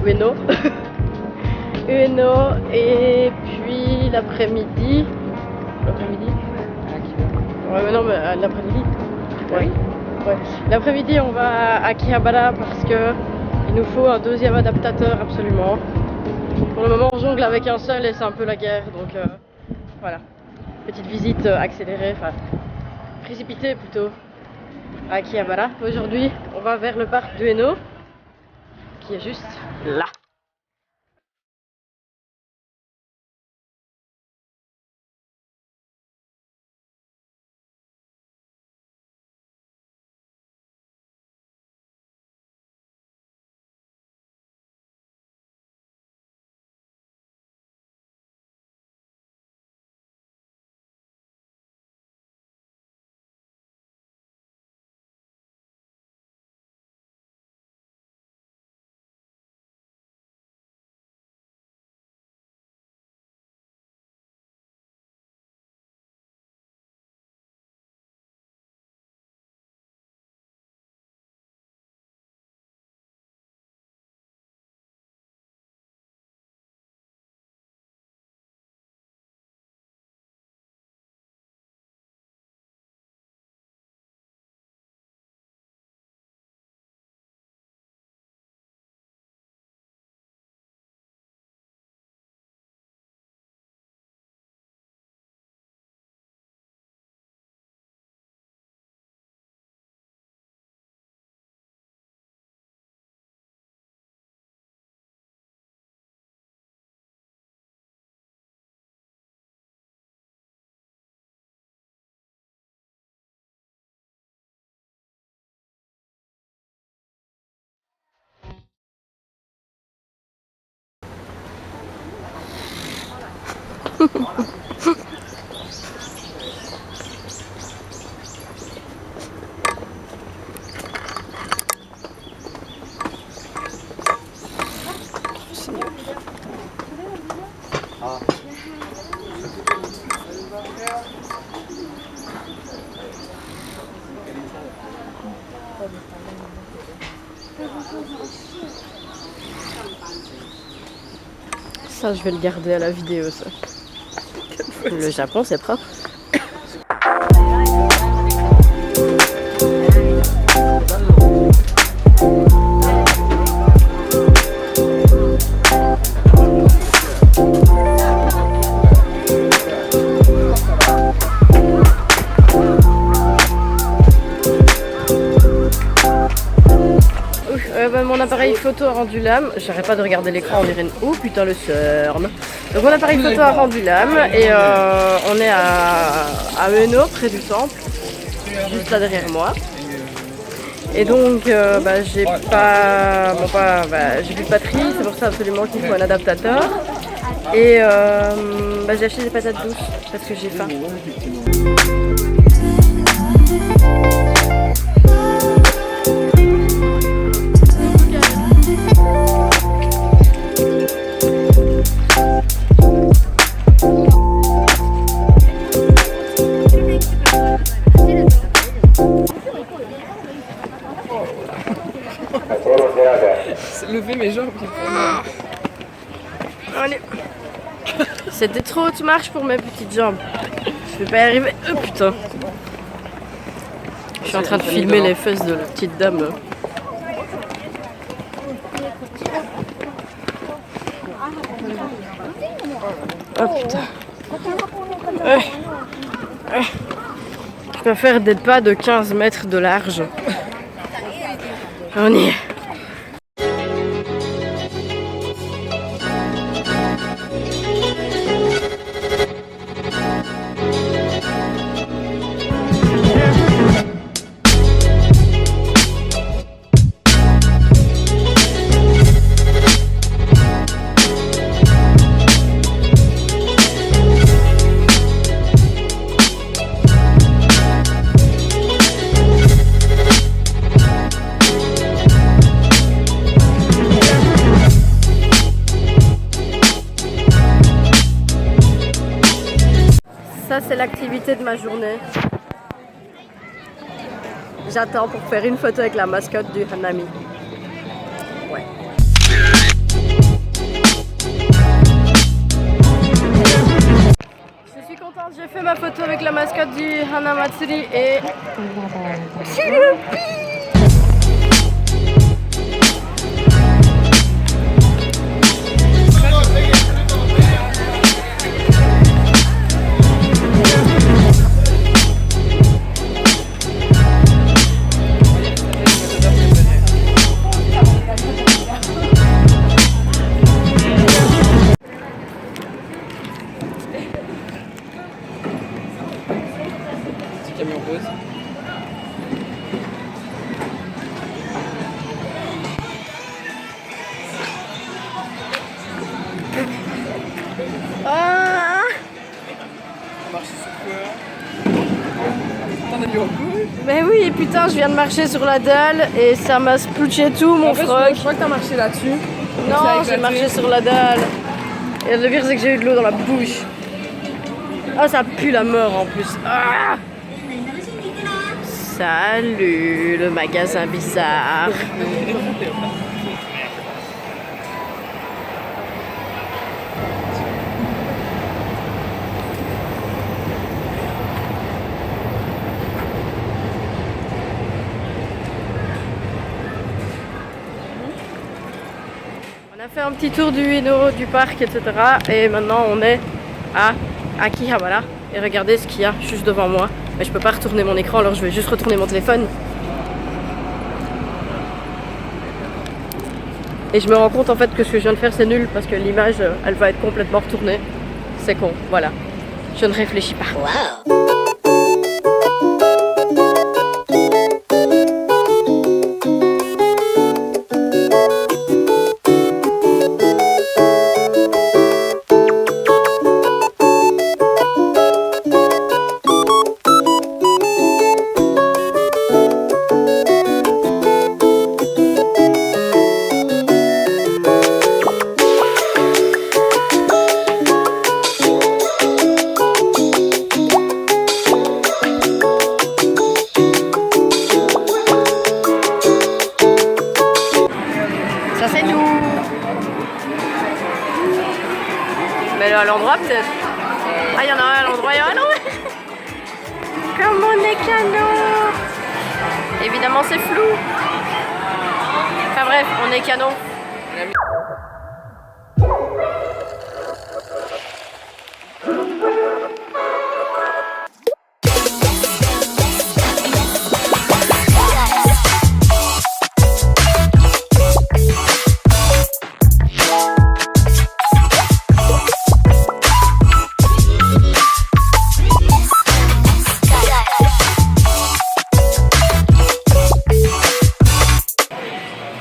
Ueno. Ueno, et puis l'après-midi. Ouais, mais non, mais l'après-midi. Ouais. Ouais. L'après-midi, on va à Akihabara parce que il nous faut un deuxième adaptateur absolument. Pour le moment, on jongle avec un seul et c'est un peu la guerre, donc voilà. Petite visite accélérée, enfin précipitée plutôt, à Akihabara. Aujourd'hui, on va vers le parc d'Ueno, qui est juste là. Ça, je vais le garder à la vidéo, ça. Le Japon, c'est propre. Mon appareil photo a rendu l'âme. J'arrête pas de regarder l'écran, on dirait une... Oh putain, le CERN. Donc mon appareil photo a rendu l'âme et on est à Ueno, près du temple, juste là derrière moi. Et donc j'ai pas, j'ai plus de batterie, c'est pour ça absolument qu'il faut un adaptateur. Et j'ai acheté des patates douces parce que j'ai faim. Lever mes jambes. Allez. C'était trop haute marche pour mes petites jambes. Je vais pas y arriver. Oh putain. Je suis en train de filmer les fesses de la petite dame. Oh putain. Je peux faire des pas de 15 mètres de large. On y est. Ça, c'est l'activité de ma journée. J'attends pour faire une photo avec la mascotte du Hanami. Ouais. photo avec la mascotte du Hana Matsuri et... Camion rose. Ah, On marche sur quoi? T'en as du repos? mais oui, putain, je viens de marcher sur la dalle et ça m'a splouché tout mon En fait, froc. je crois que t'as marché là-dessus. Non, j'ai marché sur la dalle. Et le pire, c'est que j'ai eu de l'eau dans la bouche. Ah, ça pue la mort en plus. Ah, salut, le magasin bizarre. On a fait un petit tour du Ueno, du parc, etc. Et maintenant on est à Akihabara. Et regardez ce qu'il y a juste devant moi. Mais je peux pas retourner mon écran, alors je vais juste retourner mon téléphone. Et je me rends compte en fait que ce que je viens de faire c'est nul parce que l'image elle va être complètement retournée. C'est con, voilà. Je ne réfléchis pas. Wow. Ça c'est nous. Mais là, à l'endroit peut-être. Ah, il y en a un à l'endroit et un à l'envers. Comme on est canon. Évidemment c'est flou. Enfin bref, on est canon.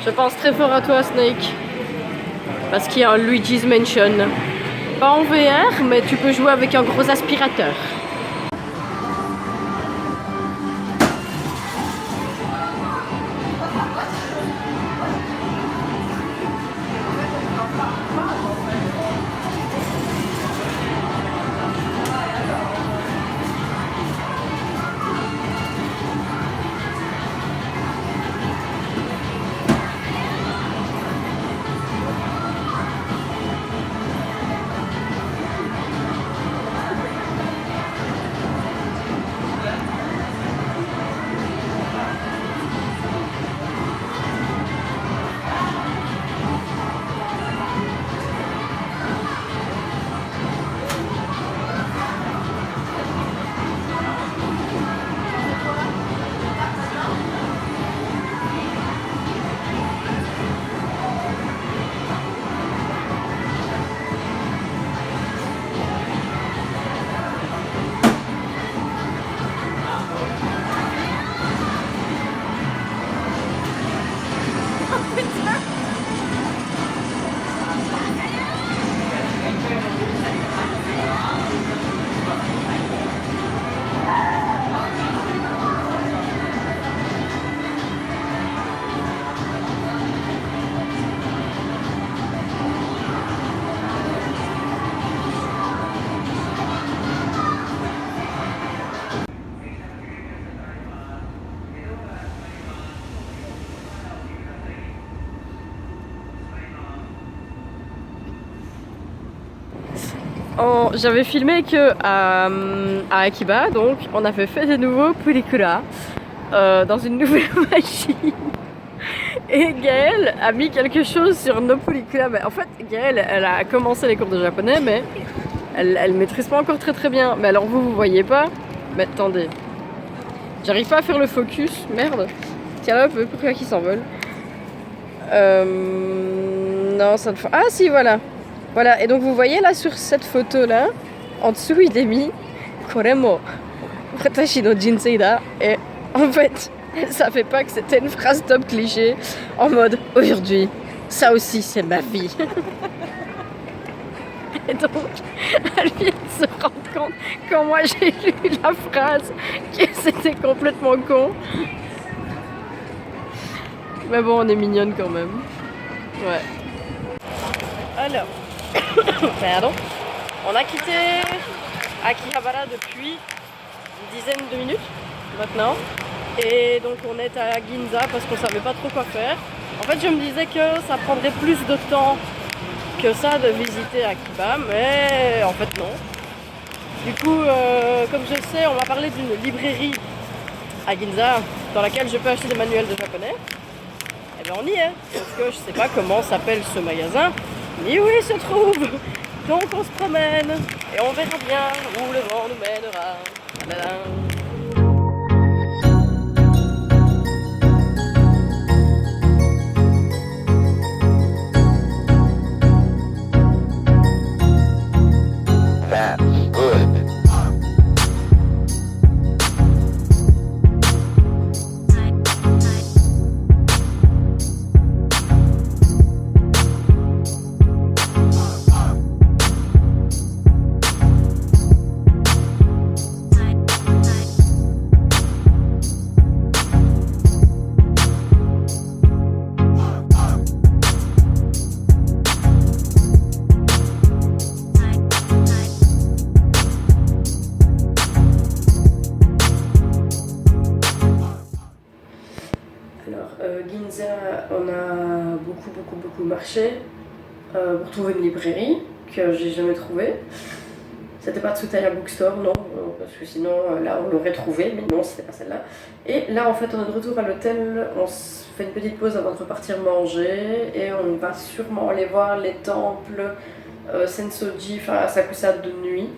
Je pense très fort à toi Snake. Parce qu'il y a un Luigi's Mansion. Pas en VR, mais tu peux jouer avec un gros aspirateur. J'avais filmé que à Akiba, donc on avait fait de nouveau Pulikura dans une nouvelle machine. Et Gaëlle a mis quelque chose sur nos Pulikura. Mais en fait, Gaëlle, elle a commencé les cours de japonais, mais elle maîtrise pas encore très bien. Mais alors vous voyez pas? Mais attendez. J'arrive pas à faire le focus, merde. Tiens là, pourquoi qu'ils s'envolent? Non, ça ne fait... Ah si, voilà. Voilà, et donc vous voyez là sur cette photo là, en dessous il est mis Koremo Watashi no Jinsei da. Et en fait, elle savait pas que c'était une phrase top cliché en mode aujourd'hui, ça aussi c'est ma vie. Et donc, elle vient de se rendre compte quand moi j'ai lu la phrase que c'était complètement con. Mais bon, on est mignonne quand même. Ouais. Alors, pardon. On a quitté Akihabara depuis une dizaine de minutes maintenant. Et donc on est à Ginza parce qu'on savait pas trop quoi faire. En fait, je me disais que ça prendrait plus de temps que ça de visiter Akiba, mais en fait non. Du coup, comme je sais, on m'a parlé d'une librairie à Ginza dans laquelle je peux acheter des manuels de japonais. Et bien on y est, sauf que je sais pas comment s'appelle ce magasin, ni où il se trouve. Donc on se promène et on verra bien où le vent nous mènera. Tadadam. That's good. Ginza, on a beaucoup marché pour trouver une librairie que j'ai jamais trouvée. C'était pas Tsutaya Bookstore, non, parce que sinon là on l'aurait trouvé, mais non, c'était pas celle-là. Et là en fait on est de retour à l'hôtel, on se fait une petite pause avant de repartir manger et on va sûrement aller voir les temples Sensoji, enfin Asakusa de nuit.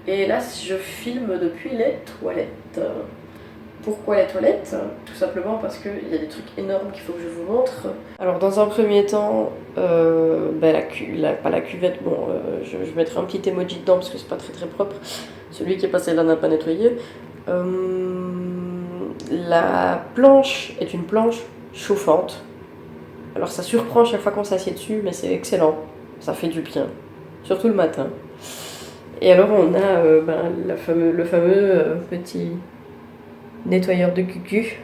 Et là je filme depuis les toilettes. Pourquoi les toilettes? Tout simplement parce qu'il y a des trucs énormes qu'il faut que je vous montre. Alors dans un premier temps, pas la cuvette, bon, je mettrai un petit emoji dedans parce que c'est pas très propre. Celui qui est passé là n'a pas nettoyé. La planche est une planche chauffante. Alors ça surprend chaque fois qu'on s'assied dessus, mais c'est excellent. Ça fait du bien, surtout le matin. Et alors on a le fameux petit nettoyeur de cucu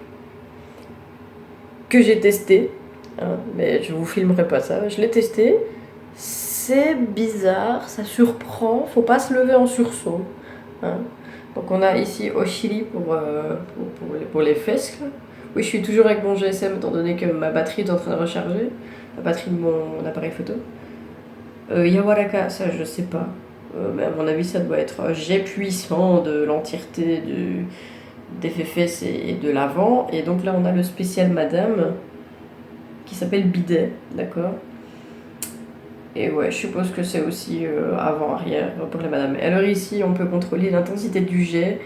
que j'ai testé, hein, mais je vous filmerai pas ça. Je l'ai testé, c'est bizarre, ça surprend, faut pas se lever en sursaut, hein. Donc on a ici Oshiri pour les fesses là. Oui, je suis toujours avec mon GSM étant donné que ma batterie est en train de recharger, la batterie de mon appareil photo. Yawaraka, ça je sais pas, mais à mon avis ça doit être jet puissant de l'entièreté des fesses et de l'avant. Et donc là on a le spécial madame qui s'appelle bidet, d'accord. Et ouais, je suppose que c'est aussi avant-arrière pour les madames. Alors ici on peut contrôler l'intensité du jet.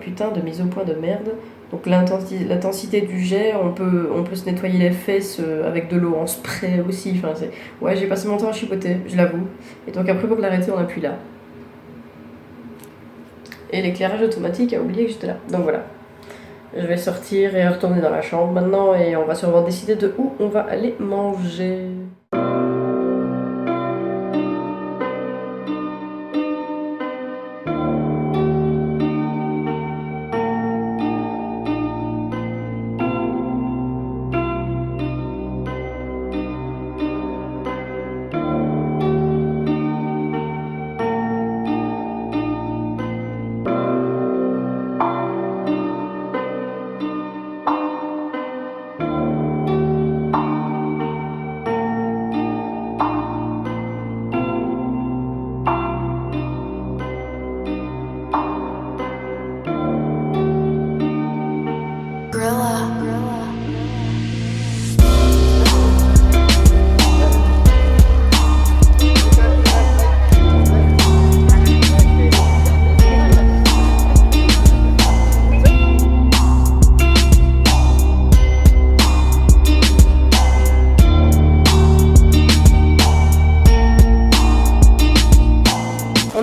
Putain de mise au point de merde. Donc l'intensité du jet, on peut se nettoyer les fesses avec de l'eau en spray aussi. Enfin, ouais, j'ai passé mon temps à chipoter, je l'avoue. Et donc après pour l'arrêter on appuie là. Et l'éclairage automatique a oublié que j'étais là. Donc voilà. Je vais sortir et retourner dans la chambre maintenant et on va sûrement décider de où on va aller manger.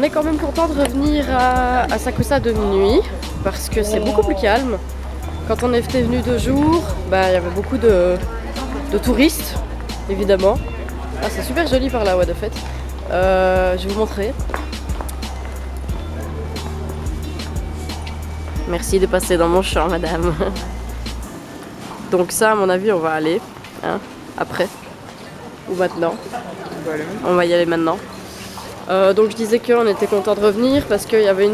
on est quand même content de revenir à Asakusa de nuit parce que c'est beaucoup plus calme. Quand on était venu 2 jours, bah, il y avait beaucoup de touristes, évidemment. Ah, c'est super joli par là, ouais, de fait. Je vais vous montrer. Merci de passer dans mon champ, madame. Donc ça, à mon avis, on va aller, hein, après. Ou maintenant. On va y aller maintenant. Donc je disais qu'on était content de revenir parce qu'il y avait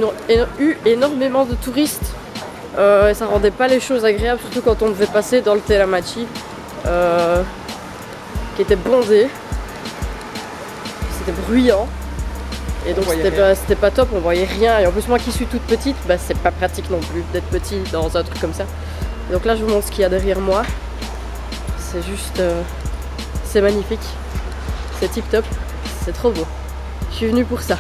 eu énormément de touristes. Et ça rendait pas les choses agréables, surtout quand on devait passer dans le Telamachi, qui était bondé. C'était bruyant. Et donc c'était pas top, on voyait rien. Et en plus moi qui suis toute petite, bah, c'est pas pratique non plus d'être petit dans un truc comme ça. Et donc là je vous montre ce qu'il y a derrière moi. C'est juste... c'est magnifique. C'est tip top. C'est trop beau. Je suis venue pour ça.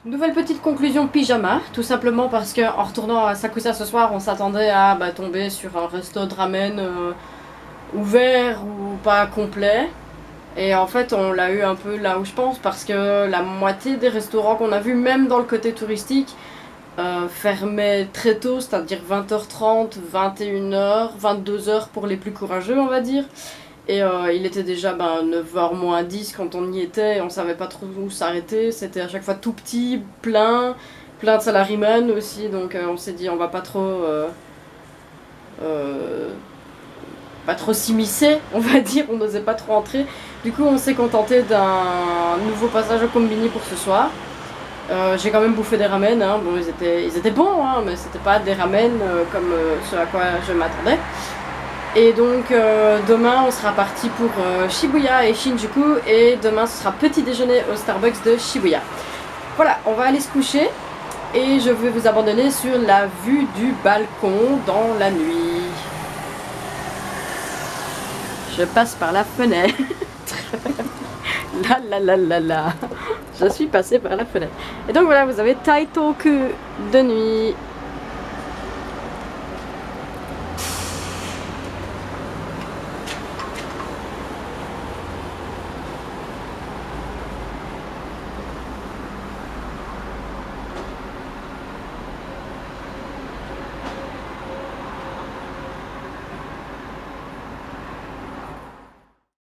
Nouvelle petite conclusion pyjama, tout simplement parce qu'en retournant à Asakusa ce soir, on s'attendait à tomber sur un resto de ramen ouvert ou pas complet. Et en fait, on l'a eu un peu là où je pense, parce que la moitié des restaurants qu'on a vus, même dans le côté touristique, fermaient très tôt, c'est-à-dire 20h30, 21h, 22h pour les plus courageux, on va dire. Et il était déjà 9h moins 10 quand on y était, et on savait pas trop où s'arrêter, c'était à chaque fois tout petit, plein de salaryman aussi, donc on s'est dit on va pas trop s'immiscer, on va dire, on n'osait pas trop entrer. Du coup on s'est contenté d'un nouveau passage au combini pour ce soir. J'ai quand même bouffé des ramen, hein. Bon, ils étaient bons, hein, mais c'était pas des ramen comme ce à quoi je m'attendais. Et donc demain on sera parti pour Shibuya et Shinjuku, et demain ce sera petit déjeuner au Starbucks de Shibuya. Voilà, on va aller se coucher et je vais vous abandonner sur la vue du balcon dans la nuit. Je passe par la fenêtre. La. Je suis passée par la fenêtre. Et donc voilà, vous avez Taitoku de nuit.